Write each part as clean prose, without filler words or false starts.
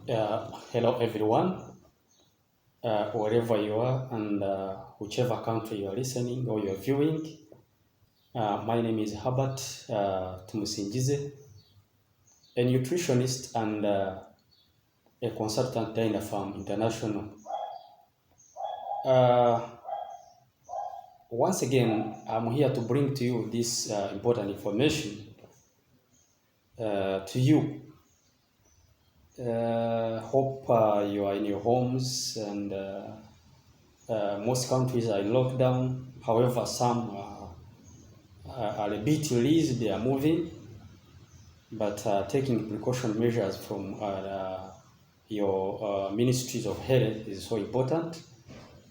Hello everyone, wherever you are and whichever country you are listening or you are viewing. My name is Herbert Tumusingize, a nutritionist and a consultant at Farm International. Uh, Once again, I'm here to bring to you this important information to you. Hope you are in your homes and most countries are in lockdown. However, some are a bit released, they are moving, but taking precaution measures from your ministries of health is so important.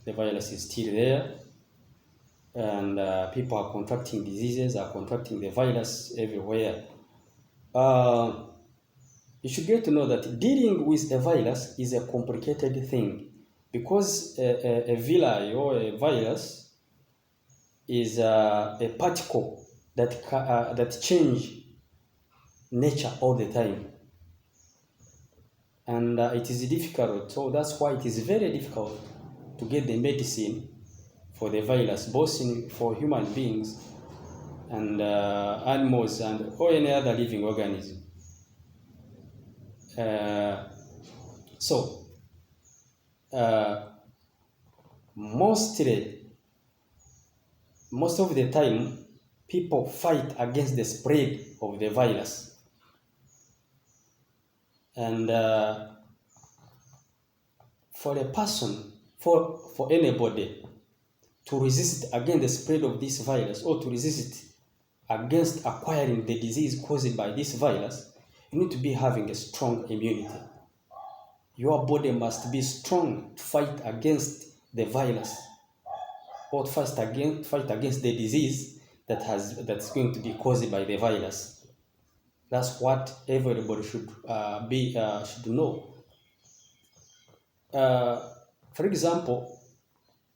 The virus is still there, and people are contracting diseases, are contracting the virus everywhere. You should get to know that dealing with a virus is a complicated thing because a villi or a virus is a particle that change nature all the time, and it is difficult. So that's why it is very difficult to get the medicine for the virus, both for human beings and animals and or any other living organism. So mostly, most of the time, people fight against the spread of the virus, and for a person, for anybody to resist against the spread of this virus or to resist against acquiring the disease caused by this virus, you need to be having a strong immunity. Your body must be strong to fight against the virus or to fight against the disease that's going to be caused by the virus. That's what everybody should should know. For example,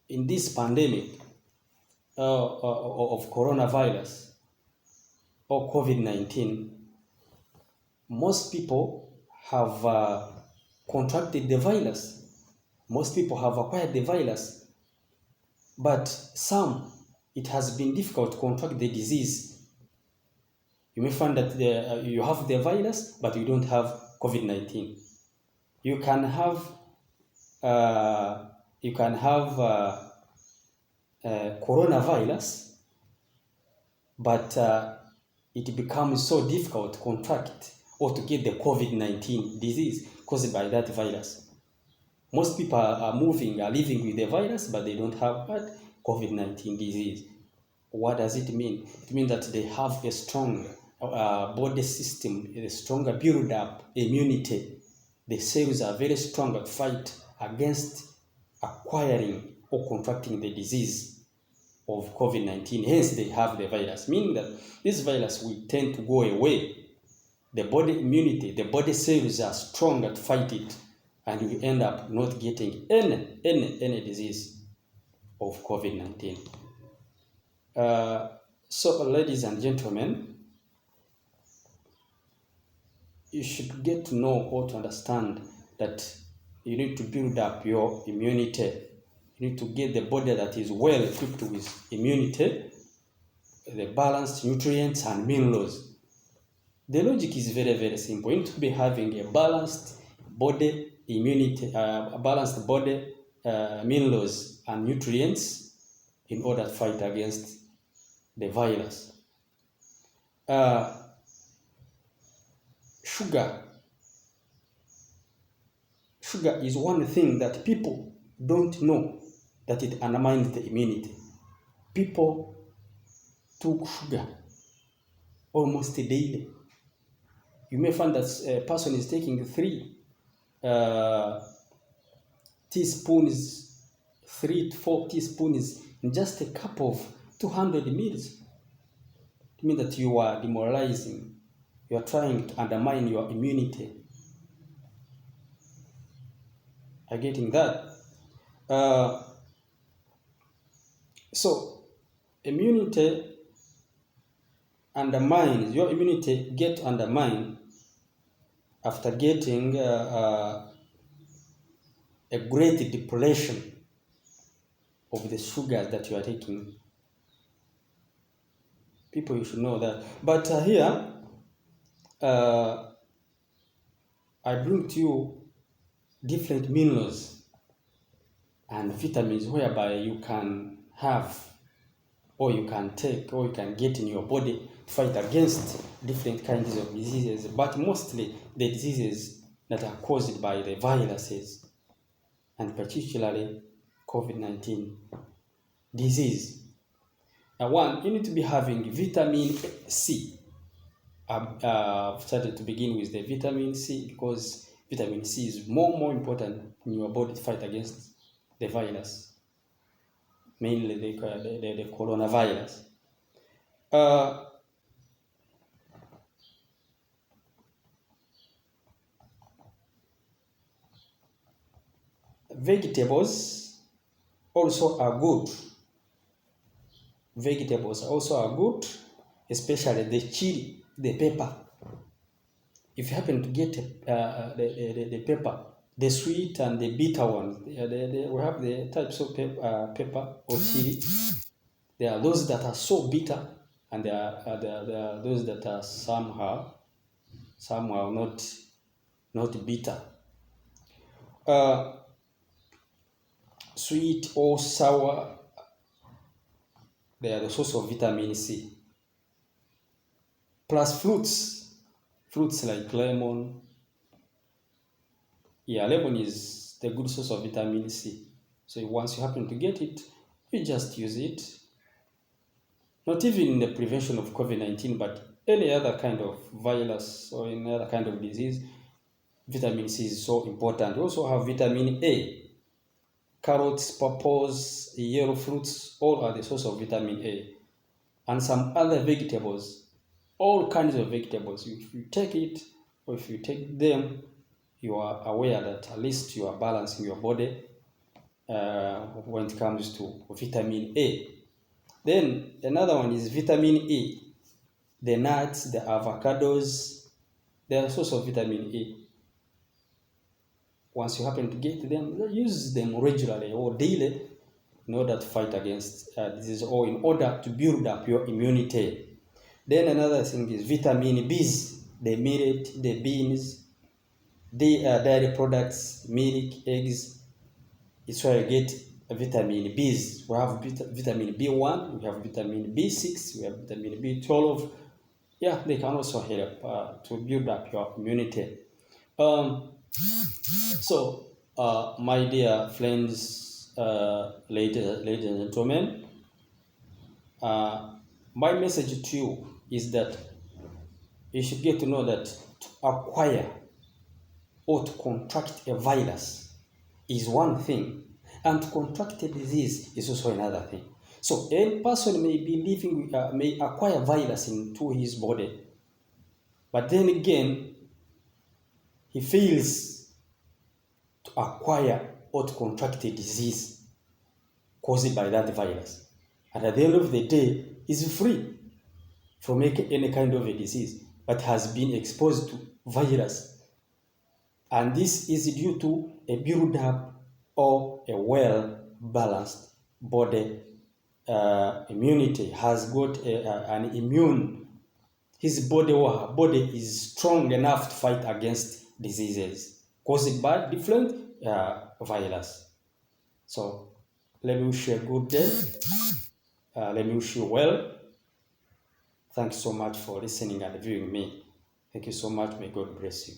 in this pandemic of coronavirus or COVID-19, most people have contracted the virus. Most people have acquired the virus, but some, it has been difficult to contract the disease. You may find that you have the virus, but you don't have COVID-19. You can have coronavirus, but it becomes so difficult to contract or to get the COVID-19 disease caused by that virus. Most people are living with the virus, but they don't have COVID-19 disease. What does it mean? It means that they have a strong body system, a stronger build-up immunity. The cells are very strong to fight against acquiring or contracting the disease of COVID-19. Hence, they have the virus, meaning that this virus will tend to go away. The body immunity, the body cells are stronger to fight it, and we end up not getting any disease of COVID-19. So, ladies and gentlemen, you should get to know or to understand that you need to build up your immunity. You need to get the body that is well equipped with immunity, the balanced nutrients and minerals. The logic is very, very simple. You need to be having a balanced body immunity, balanced body minerals and nutrients in order to fight against the virus. Sugar is one thing that people don't know that it undermines the immunity. People took sugar almost daily. You may find that a person is taking 3 teaspoons, 3 to 4 teaspoons in just a cup of 200 mils. It means that you are demoralizing. You are trying to undermine your immunity. Are you getting that? So, immunity undermines, your immunity get undermined after getting a great depletion of the sugars that you are taking. People, you should know that. But here, I bring to you different minerals and vitamins whereby you can have, or you can take, or you can get in your body to fight against different kinds of diseases, but mostly the diseases that are caused by the viruses, and particularly COVID-19 disease. One, you need to be having vitamin C. I've started to begin with the vitamin C because vitamin C is more important in your body to fight against the virus, mainly the coronavirus. Vegetables also are good. Vegetables also are good, especially the chili, the pepper. If you happen to get the pepper, the sweet and the bitter ones, we have the types of pepper or chili. There are those that are so bitter, and there are those that are somehow not bitter. Sweet or sour, they are the source of vitamin C. Plus fruits like lemon. Yeah, lemon is the good source of vitamin C. So once you happen to get it, you just use it. Not even in the prevention of COVID-19, but any other kind of virus or any other kind of disease, vitamin C is so important. We also have vitamin A. Carrots, purples, yellow fruits, all are the source of vitamin A. And some other vegetables, all kinds of vegetables. If you take it, or if you take them, you are aware that at least you are balancing your body when it comes to vitamin A. Then another one is vitamin E. The nuts, the avocados, they are a source of vitamin E. Once you happen to get them, use them regularly or daily in order to fight against disease, or in order to build up your immunity. Then another thing is vitamin Bs, the millet, the beans, the dairy products, milk, eggs. It's where you get vitamin Bs. We have vitamin B1, we have vitamin B6, we have vitamin B12. Yeah, they can also help to build up your immunity. So, my dear friends, ladies and gentlemen, my message to you is that you should get to know that to acquire or to contract a virus is one thing, and to contract a disease is also another thing. So, a person may be living, may acquire virus into his body, but then again, he fails to acquire or to contract a disease caused by that virus. And at the end of the day, he's free from any kind of a disease, but has been exposed to virus. And this is due to a build-up or a well-balanced body immunity. Has got an immune. His body or her body is strong enough to fight against diseases caused by different virus. So let me wish you a good day. Let me wish you well. Thanks so much for listening and viewing me. Thank you so much. May God bless you.